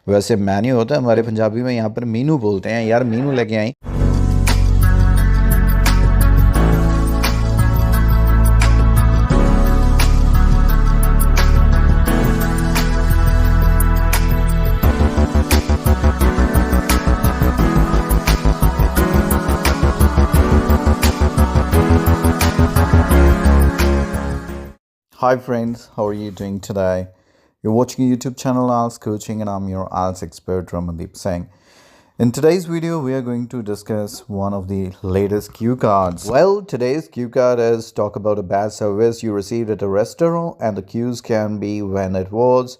वैसे मेन्यू होता है हमारे पंजाबी में, यहाँ पर मीनू बोलते हैं। यार मीनू लेके आई। Hi friends, how are you doing today? You're watching a YouTube channel Ielts Coaching and I'm your Ielts expert Ramandeep Singh. In today's video, we are going to discuss one of the latest cue cards. Well, today's cue card is talk about a bad service you received at a restaurant, and the cues can be when it was,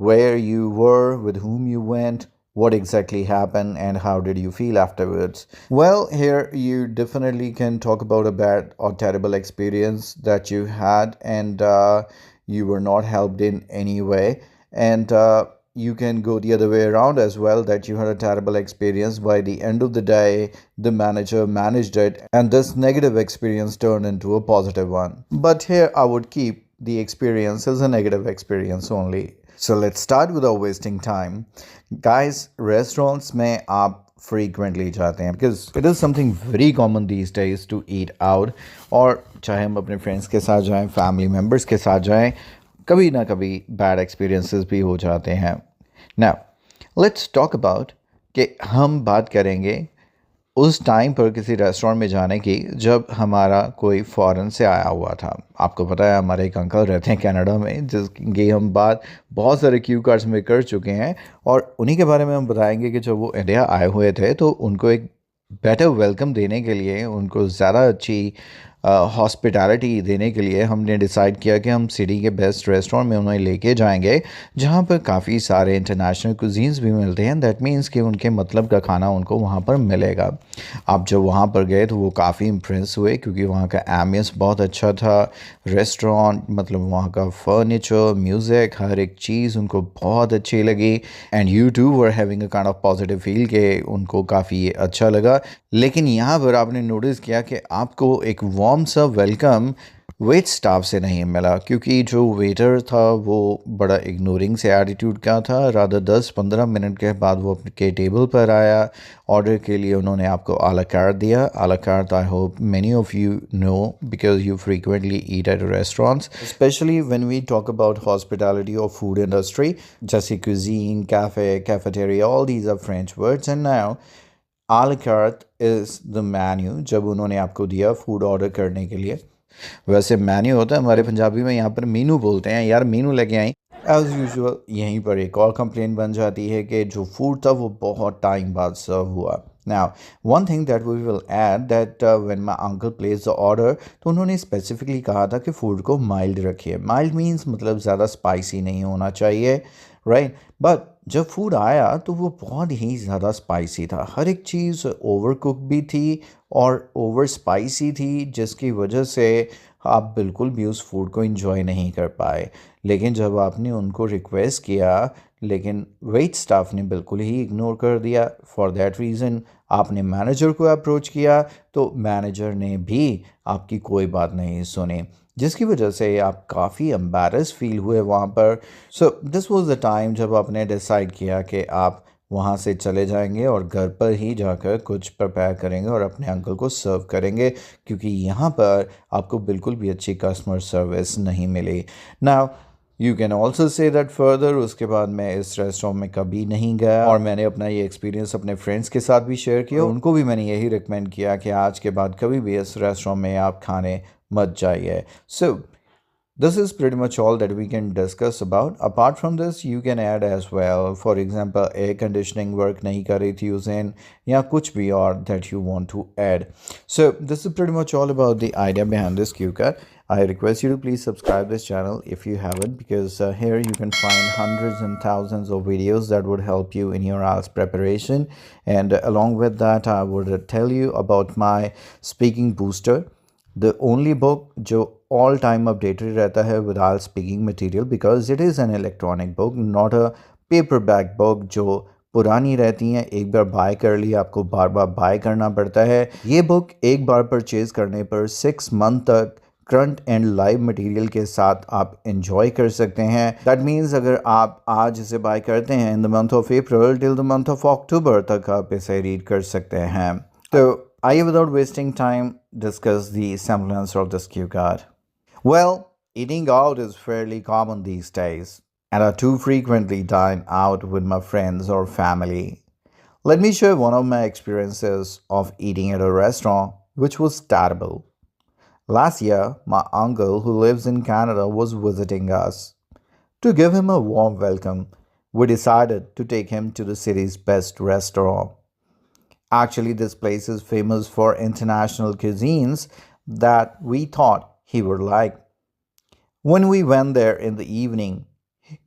where you were, with whom you went, what exactly happened, and how did you feel afterwards. Well, here you definitely can talk about a bad or terrible experience that you had, and you were not helped in any way, and you can go the other way around as well, that you had a terrible experience. By the end of the day, the manager managed it and this negative experience turned into a positive one. But here I would keep the experience as a negative experience only. So let's start without wasting time. Guys, restaurants में आप frequently जाते हैं because it is something very common these days to eat out, और चाहे हम अपने friends के साथ जाएं, family members के साथ जाएं, कभी ना कभी bad experiences भी हो जाते हैं. Now, let's talk about कि हम बात करेंगे उस टाइम पर किसी रेस्टोरेंट में जाने की जब हमारा कोई फ़ॉरेन से आया हुआ था. आपको पता है हमारे एक अंकल रहते हैं कनाडा में, जिसकी हम बात बहुत सारे क्यू कार्ड्स में कर चुके हैं, और उन्हीं के बारे में हम बताएंगे कि जब वो इंडिया आए हुए थे तो उनको एक बेटर वेलकम देने के लिए, उनको ज़्यादा अच्छी हॉस्पिटैलिटी देने के लिए हमने डिसाइड किया कि हम सिटी के बेस्ट रेस्टोरेंट में उन्हें लेके जाएंगे, जहाँ पर काफ़ी सारे इंटरनेशनल कुजीन्स भी मिलते हैं. दैट मीन्स कि उनके मतलब का खाना उनको वहाँ पर मिलेगा. आप जब वहाँ पर गए तो वो काफ़ी इम्प्रेस हुए क्योंकि वहाँ का एम्बियंस बहुत अच्छा था. रेस्टोरेंट मतलब वहाँ का फर्नीचर, म्यूज़िक, हर एक चीज़ उनको बहुत अच्छी लगी. And you too were having a kind of positive feel के उनको काफ़ी अच्छा लगा. लेकिन यहाँ पर आपने नोटिस किया कि आपको एक वार्म सा वेलकम वेट स्टाफ से नहीं मिला, क्योंकि जो वेटर था वो बड़ा इग्नोरिंग से एटीट्यूड का था. रादर 10-15 मिनट के बाद वो आपके टेबल पर आया. ऑर्डर के लिए उन्होंने आपको आला कार्ट दिया. A la carte I hope many of you know because you frequently eat at restaurants, especially when we talk about hospitality और फूड इंडस्ट्री, जैसे cuisine, cafe, cafeteria, all these are French words. And now a la carte is the menu जब उन्होंने आपको दिया food order करने के लिए. वैसे मेन्यू होता है हमारे पंजाबी में, यहाँ पर मीनू बोलते हैं. यार मीनू लेके आई. एज़ यूजुअल यहीं पर एक और कंप्लेंट बन जाती है कि जो फूड था वो बहुत टाइम बाद सर्व हुआ. Now, one thing that we will add that when my uncle placed the order, तो उन्होंने स्पेसिफिकली कहा था कि फ़ूड को माइल्ड रखिए. माइल्ड मीन्स मतलब ज़्यादा स्पाइसी नहीं होना चाहिए, राइट. बट जब फूड आया तो वो बहुत ही ज़्यादा स्पाइसी था. हर एक चीज़ ओवर कुक भी थी और ओवर स्पाइसी थी, जिसकी वजह से आप बिल्कुल भी उस फूड को इंजॉय नहीं कर पाए. लेकिन जब आपने उनको रिक्वेस्ट किया, लेकिन वेट स्टाफ ने बिल्कुल ही इग्नोर कर दिया. फॉर दैट रीज़न आपने मैनेजर को अप्रोच किया तो मैनेजर ने भी आपकी कोई बात नहीं सुनी, जिसकी वजह से आप काफ़ी एम्बैरस फील हुए वहाँ पर. So this was the time जब आपने डिसाइड किया कि आप वहाँ से चले जाएंगे और घर पर ही जाकर कुछ प्रिपेयर करेंगे और अपने अंकल को सर्व करेंगे, क्योंकि यहाँ पर आपको बिल्कुल भी अच्छी कस्टमर सर्विस नहीं मिली. Now you can also say that further, उसके बाद मैं इस रेस्टोरेंट में कभी नहीं गया और मैंने अपना ये एक्सपीरियंस अपने फ्रेंड्स के साथ भी शेयर किया. उनको भी मैंने यही रिकमेंड किया कि आज के बाद कभी भी इस रेस्टोरेंट में आप खाने मत जाइए. सो this is pretty much all that we can discuss about. Apart from this, you can add as well, for example, air conditioning work nahi kar rahi thi us दिन, या कुछ भी और that you want to add. So this is pretty much all about the idea behind this cue card. I request you to please subscribe this channel if you haven't, because here you can find hundreds and thousands of videos that would help you in your IELTS preparation. And along with that, I would tell you about my speaking booster, the only book जो all time updated रहता है with IELTS speaking material, because it is an electronic book, not a paperback book जो पुरानी रहती हैं. एक बार bye कर लिया आपको बार बार बाय करना पड़ता है. ये बुक एक बार परचेज़ करने पर 6 मंथ तक करंट एंड लाइव मटेरियल के साथ आप एंजॉय कर सकते हैं। दैट मीन्स अगर आप आज इसे बाय करते हैं in the month of April till the month of October तक आप इसे रीड कर सकते हैं। तो आइए without wasting time discuss the semblance of this cue card. Well, eating out is fairly common these days, and I too frequently dine out with my friends or family. Let me share one of my experiences of eating at a restaurant, which was terrible. Last year, my uncle, who lives in Canada, was visiting us. To give him a warm welcome, we decided to take him to the city's best restaurant. Actually, this place is famous for international cuisines that we thought he would like. When we went there in the evening,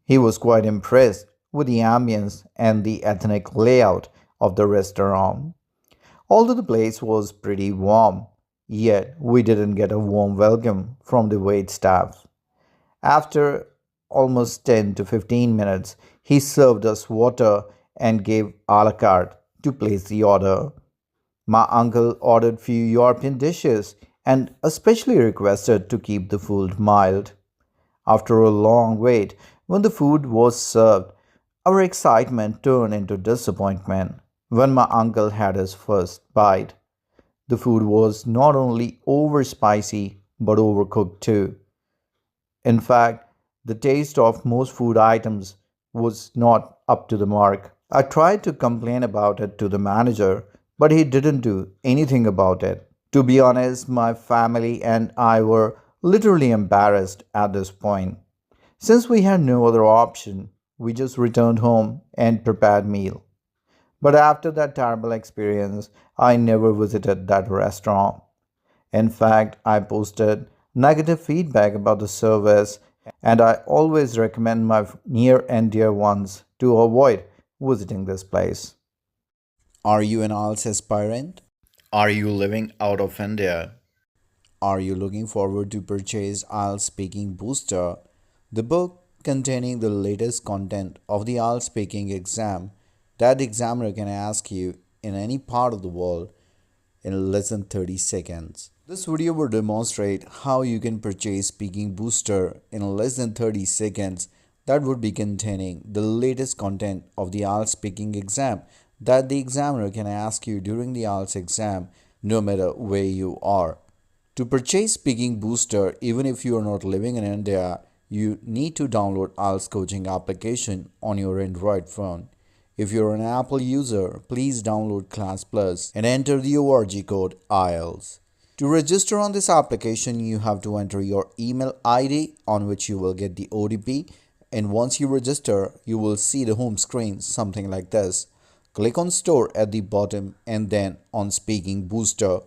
he was quite impressed with the ambience and the ethnic layout of the restaurant. Although the place was pretty warm, yet we didn't get a warm welcome from the wait staff. After almost 10 to 15 minutes, he served us water and gave a la carte to place the order. My uncle ordered few European dishes and especially requested to keep the food mild. After a long wait, when the food was served, our excitement turned into disappointment when my uncle had his first bite. The food was not only over spicy but overcooked too. In fact, the taste of most food items was not up to the mark. I tried to complain about it to the manager, but he didn't do anything about it. To be honest, my family and I were literally embarrassed at this point. Since we had no other option, we just returned home and prepared meal. But after that terrible experience, I never visited that restaurant. In fact, I posted negative feedback about the service, and I always recommend my near and dear ones to avoid visiting this place. Are you an IELTS aspirant? Are you living out of India? Are you looking forward to purchase IELTS Speaking Booster, the book containing the latest content of the IELTS speaking exam that the examiner can ask you in any part of the world in less than 30 seconds? This video will demonstrate how you can purchase Speaking Booster in less than 30 seconds that would be containing the latest content of the IELTS speaking exam that the examiner can ask you during the IELTS exam no matter where you are. To purchase Speaking Booster, even if you are not living in India, you need to download IELTS coaching application on your Android phone. If you're an Apple user, please download ClassPlus and enter the ORG code IELTS. To register on this application, you have to enter your email ID on which you will get the OTP, and once you register, you will see the home screen something like this. Click on Store at the bottom and then on Speaking Booster.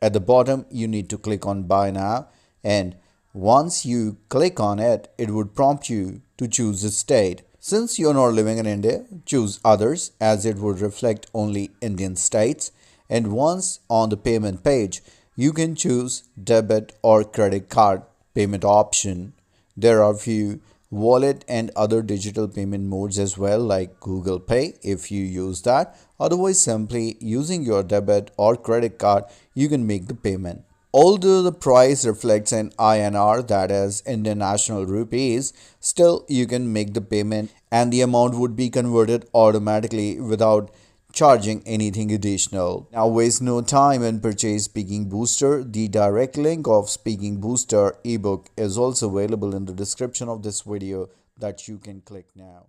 At the bottom, you need to click on Buy Now, and once you click on it, it would prompt you to choose a state. Since you're not living in India, choose Others as it would reflect only Indian states. And once on the payment page, you can choose debit or credit card payment option. There are few wallet and other digital payment modes as well, like Google Pay if you use that. Otherwise, simply using your debit or credit card, you can make the payment. Although the price reflects an INR, that is Indian National Rupees, still you can make the payment and the amount would be converted automatically without charging anything additional. Now waste no time and purchase Speaking Booster. The direct link of Speaking Booster ebook is also available in the description of this video that you can click now.